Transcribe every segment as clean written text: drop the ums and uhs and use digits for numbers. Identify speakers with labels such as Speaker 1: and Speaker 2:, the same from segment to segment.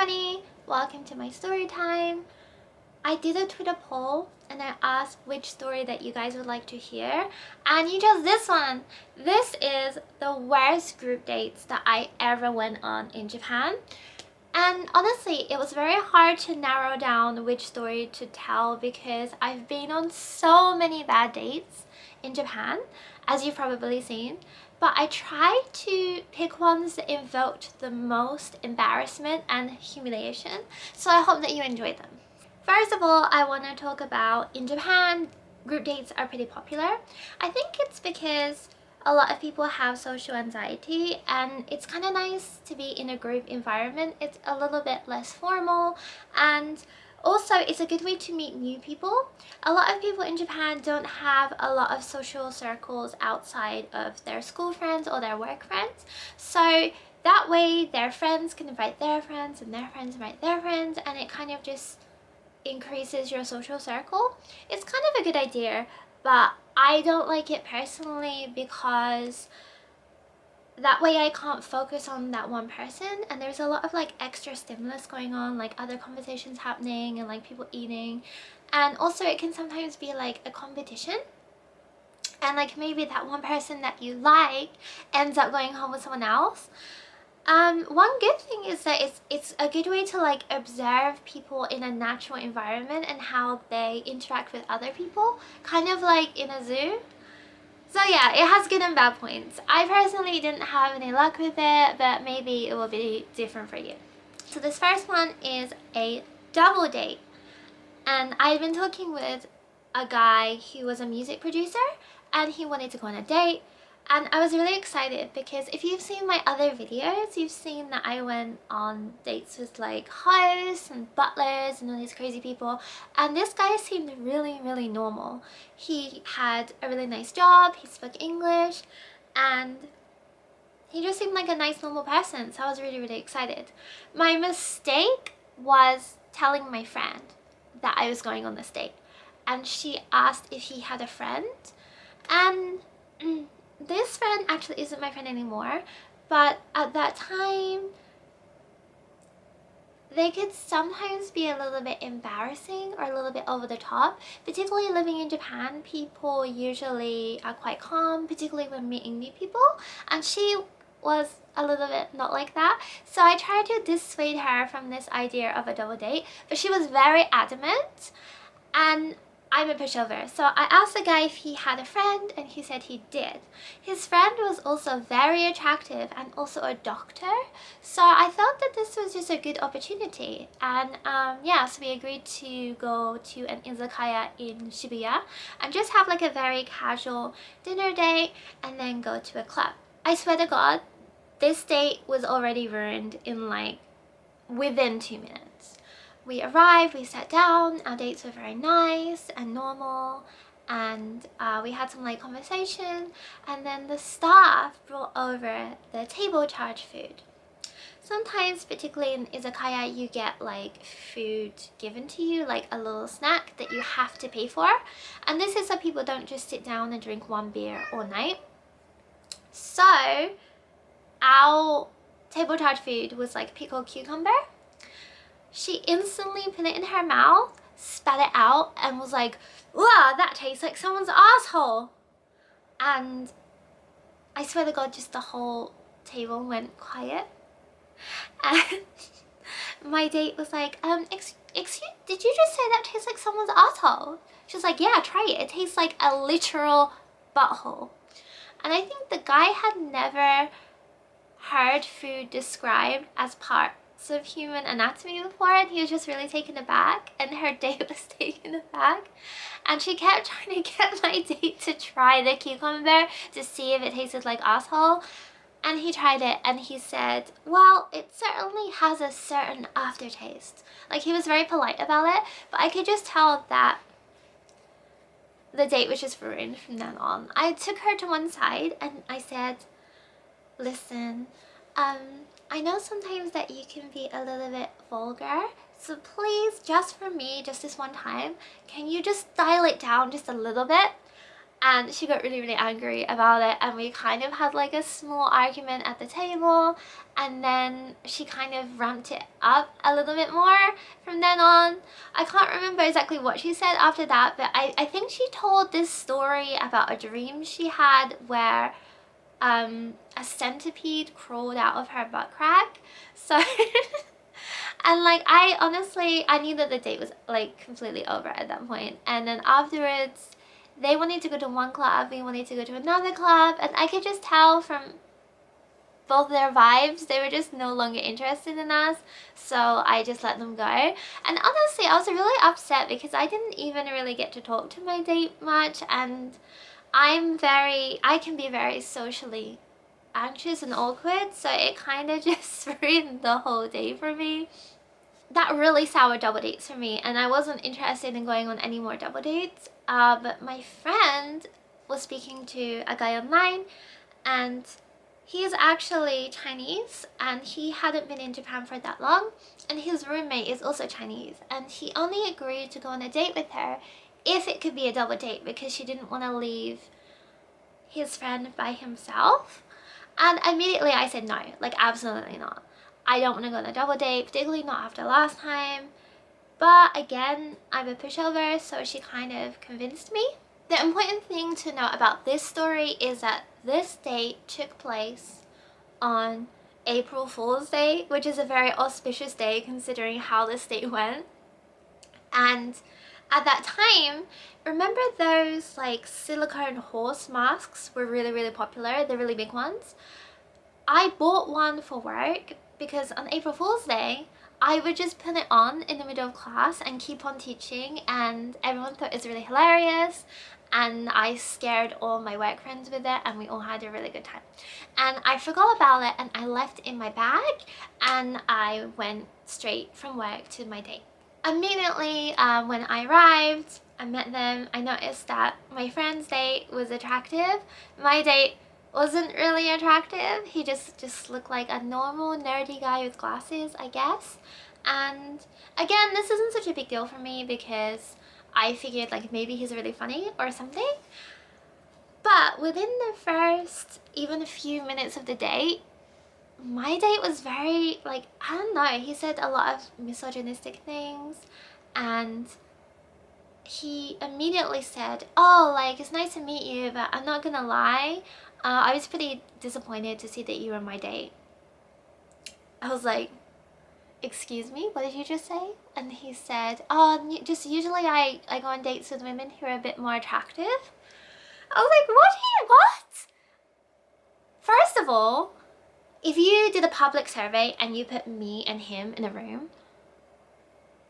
Speaker 1: everybody! Welcome to my story time. I did a Twitter poll and I asked which story that you guys would like to hear, and you chose this one. This is the worst group dates that I ever went on in Japan. And honestly, it was very hard to narrow down which story to tell because I've been on so many bad dates in Japan, as you've probably seen. But I tried to pick ones that evoked the most embarrassment and humiliation, so I hope that you enjoyed them. First of all, I want to talk about, in Japan, group dates are pretty popular. I think it's because a lot of people have social anxiety and it's kind of nice to be in a group environment. It's a little bit less formal, and also it's a good way to meet new people. A lot of people in Japan don't have a lot of social circles outside of their school friends or their work friends, so that way their friends can invite their friends and their friends invite their friends, and it kind of just increases your social circle. It's kind of a good idea, but I don't like it personally because that way I can't focus on that one person, and there's a lot of like extra stimulus going on, like other conversations happening and like people eating, and also it can sometimes be like a competition, and like maybe that one person that you like ends up going home with someone else. One good thing is that it's a good way to like observe people in a natural environment and how they interact with other people, kind of like in a zoo. So yeah, it has good and bad points. I personally didn't have any luck with it, but maybe it will be different for you. So this first one is a double date, and I've been talking with a guy who was a music producer and he wanted to go on a date. And I was really excited because if you've seen my other videos, you've seen that I went on dates with like hosts and butlers and all these crazy people. And this guy seemed really normal. He had a really nice job, he spoke English, and he just seemed like a nice normal person. So I was really excited. My mistake was telling my friend that I was going on this date. And she asked if he had a friend. And this friend actually isn't my friend anymore, but at that time they could sometimes be a little bit embarrassing or a little bit over the top. Particularly living in Japan, people usually are quite calm, particularly when meeting new people, and she was a little bit not like that. So I tried to dissuade her from this idea of a double date, but she was very adamant, and I'm a pushover. So I asked the guy if he had a friend, and he said he did. His friend was also very attractive and also a doctor. So I thought that this was just a good opportunity. And yeah, so we agreed to go to an izakaya in Shibuya and just have like a very casual dinner date and then go to a club. I swear to God, this date was already ruined in like within 2 minutes. We arrived, we sat down, our dates were very nice and normal, and we had some light conversation, and then the staff brought over the table charge food. Sometimes, particularly in izakaya, you get like food given to you, like a little snack that you have to pay for, and this is so people don't just sit down and drink one beer all night. So our table charge food was like pickled cucumber. She instantly put it in her mouth, spat it out, and was like, "Wow, that tastes like someone's asshole." And I swear to God, just the whole table went quiet. And my date was like, excuse, did you just say that tastes like someone's asshole? She was like, yeah, try it. It tastes like a literal butthole. And I think the guy had never heard food described as parts of human anatomy before, and he was just really taken aback, and her date was taken aback, and she kept trying to get my date to try the cucumber to see if it tasted like asshole. And he tried it and he said, well, it certainly has a certain aftertaste. Like, he was very polite about it, but I could just tell that the date was just ruined from then on. I took her to one side and I said, listen, I know sometimes that you can be a little bit vulgar, so please, just for me, just this one time, can you just dial it down just a little bit? and she got really angry about it, and we kind of had like a small argument at the table, and then she kind of ramped it up a little bit more from then on. I can't remember exactly what she said after that, but I think she told this story about a dream she had where a centipede crawled out of her butt crack. So and like I knew that the date was like completely over at that point, and then afterwards they wanted to go to one club, we wanted to go to another club, and I could just tell from both their vibes they were just no longer interested in us, so I just let them go. And honestly, I was really upset because I didn't even really get to talk to my date much, and I can be very socially anxious and awkward, so it kind of just ruined the whole day for me. That really soured double dates for me, and I wasn't interested in going on any more double dates. But my friend was speaking to a guy online, and he is actually Chinese, and he hadn't been in Japan for that long, and his roommate is also Chinese, and he only agreed to go on a date with her if it could be a double date because she didn't want to leave his friend by himself. And immediately I said no, like absolutely not. I don't want to go on a double date, particularly not after last time. But again, I'm a pushover, so she kind of convinced me. The important thing to know about this story is that this date took place on April Fool's Day, which is a very auspicious day considering how this date went. And at that time, remember those like silicone horse masks were really popular, the really big ones? I bought one for work because on April Fool's Day, I would just put it on in the middle of class and keep on teaching, and everyone thought it was really hilarious, and I scared all my work friends with it, and we all had a really good time. And I forgot about it, and I left it in my bag, and I went straight from work to my date. Immediately when I arrived, I met them, I noticed that my friend's date was attractive. My date wasn't really attractive. He just looked like a normal nerdy guy with glasses, I guess. And again, this isn't such a big deal for me because I figured like maybe he's really funny or something. But within the first even a few minutes of the date, my date was very like, I don't know, he said a lot of misogynistic things, and he immediately said, oh, like, it's nice to meet you, but I'm not gonna lie, I was pretty disappointed to see that you were my date. I was like, excuse me, what did you just say? And he said, oh, just usually I go on dates with women who are a bit more attractive. I was like, what? First of all, if you did a public survey and you put me and him in a room,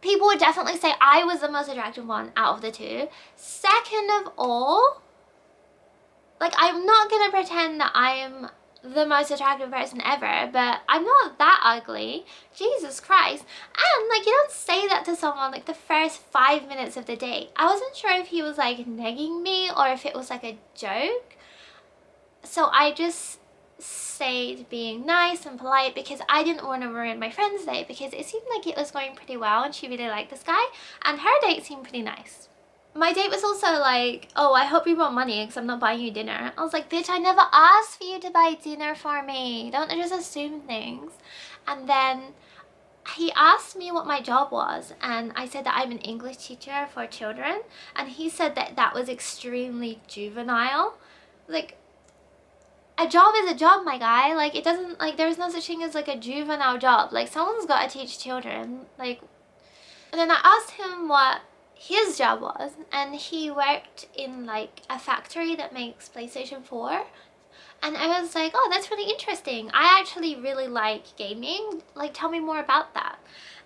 Speaker 1: people would definitely say I was the most attractive one out of the two. Second of all, like, I'm not gonna pretend that I am the most attractive person ever, but I'm not that ugly. Jesus Christ. And like, you don't say that to someone like the first 5 minutes of the date. I wasn't sure if he was like negging me or if it was like a joke. So I just stayed being nice and polite because I didn't want to ruin my friend's day, because it seemed like it was going pretty well and she really liked this guy, and her date seemed pretty nice. My date was also like, oh, I hope you brought money because I'm not buying you dinner. I was like, bitch, I never asked for you to buy dinner for me. Don't just assume things. And then he asked me what my job was, and I said that I'm an English teacher for children, and he said that that was extremely juvenile. Like, a job is a job, my guy. Like, it doesn't, like, there's no such thing as like a juvenile job. Like, someone's got to teach children. Like, and then I asked him what his job was, and he worked in like a factory that makes PlayStation 4. And I was like, oh, that's really interesting. I actually really like gaming. Like, tell me more about that.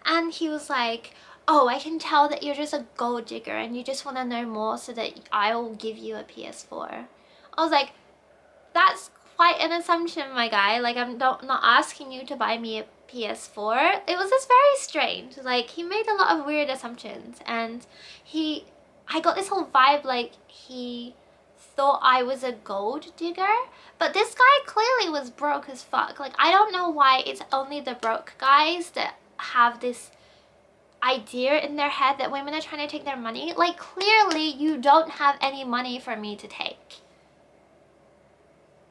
Speaker 1: And he was like, oh, I can tell that you're just a gold digger and you just want to know more so that I'll give you a PS4. I was like, that's quite an assumption, my guy. Like, I'm not asking you to buy me a PS4. It was just very strange. Like, he made a lot of weird assumptions, and I got this whole vibe like he thought I was a gold digger, but this guy clearly was broke as fuck. Like, I don't know why it's only the broke guys that have this idea in their head that women are trying to take their money. Like, clearly you don't have any money for me to take.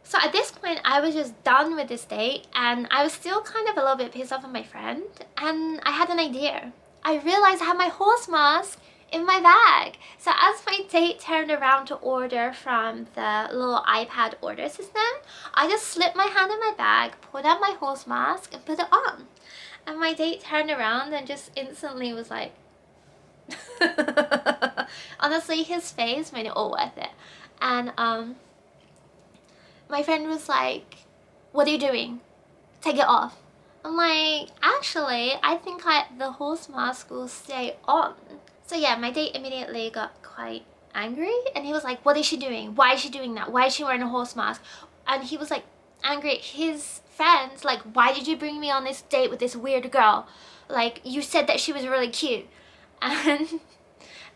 Speaker 1: So at this point, I was just done with this date, and I was still kind of a little bit pissed off at my friend, and I had an idea. I realized I had my horse mask in my bag. So as my date turned around to order from the little iPad order system, I just slipped my hand in my bag, pulled out my horse mask, and put it on. And my date turned around and just instantly was like, honestly, his face made it all worth it. And my friend was like, what are you doing? Take it off. I'm like, actually, I think the horse mask will stay on. So yeah, my date immediately got quite angry, and he was like, what is she doing? Why is she doing that? Why is she wearing a horse mask? And he was like angry at his friends, like, why did you bring me on this date with this weird girl? Like, you said that she was really cute. And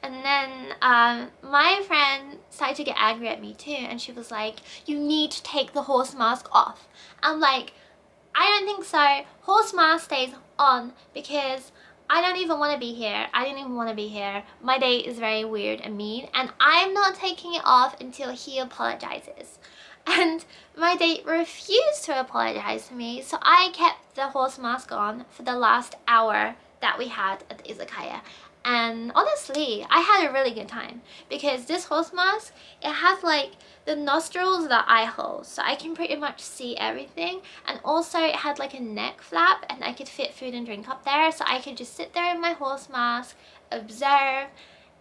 Speaker 1: then my friend started to get angry at me too, and she was like, you need to take the horse mask off. I'm like, I don't think so. Horse mask stays on because I don't even want to be here. I didn't even want to be here. My date is very weird and mean, and I'm not taking it off until he apologizes. And my date refused to apologize to me, so I kept the horse mask on for the last hour that we had at the izakaya. And honestly, I had a really good time because this horse mask, it has like the nostrils, the eye holes, so I can pretty much see everything. And also it had like a neck flap, and I could fit food and drink up there, so I could just sit there in my horse mask, observe,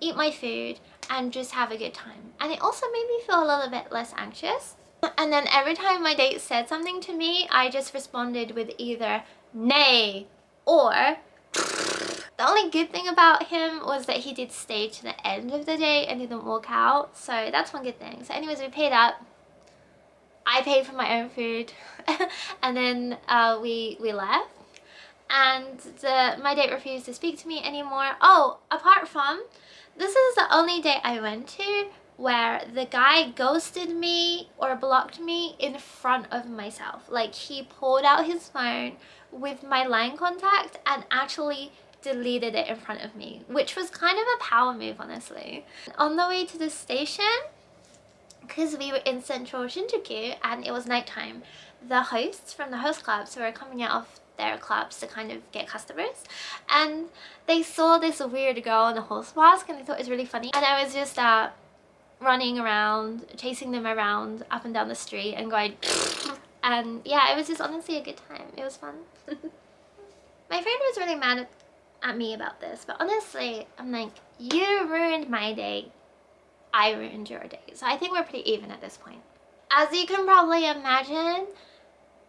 Speaker 1: eat my food, and just have a good time. And it also made me feel a little bit less anxious. And then every time my date said something to me, I just responded with either nay or the only good thing about him was that he did stay to the end of the day and didn't walk out, so that's one good thing. So anyways, we paid up. I paid for my own food and then we left, and my date refused to speak to me anymore. Oh, apart from, this is the only date I went to where the guy ghosted me or blocked me in front of myself. Like, he pulled out his phone with my line contact and actually deleted it in front of me, which was kind of a power move, honestly. On the way to the station, because we were in central Shinjuku and it was nighttime, the hosts from the host clubs were coming out of their clubs to kind of get customers, and they saw this weird girl in a horse mask and they thought it was really funny, and I was just running around, chasing them around up and down the street and going and yeah, it was just honestly a good time. It was fun. My friend was really mad at me about this, but honestly, I'm like, you ruined my day, I ruined your day. So I think we're pretty even at this point. As you can probably imagine,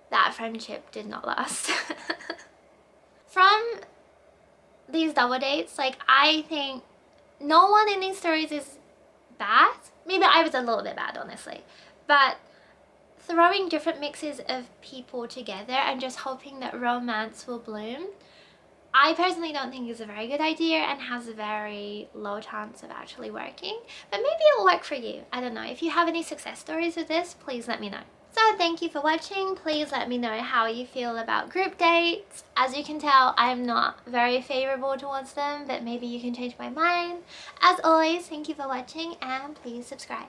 Speaker 1: that friendship did not last. From these double dates, like, I think no one in these stories is bad. Maybe I was a little bit bad, honestly, but throwing different mixes of people together and just hoping that romance will bloom, I personally don't think is a very good idea and has a very low chance of actually working, but maybe it will work for you. I don't know. If you have any success stories with this, please let me know. So thank you for watching. Please let me know how you feel about group dates. As you can tell, I'm not very favorable towards them, but maybe you can change my mind. As always, thank you for watching, and please subscribe.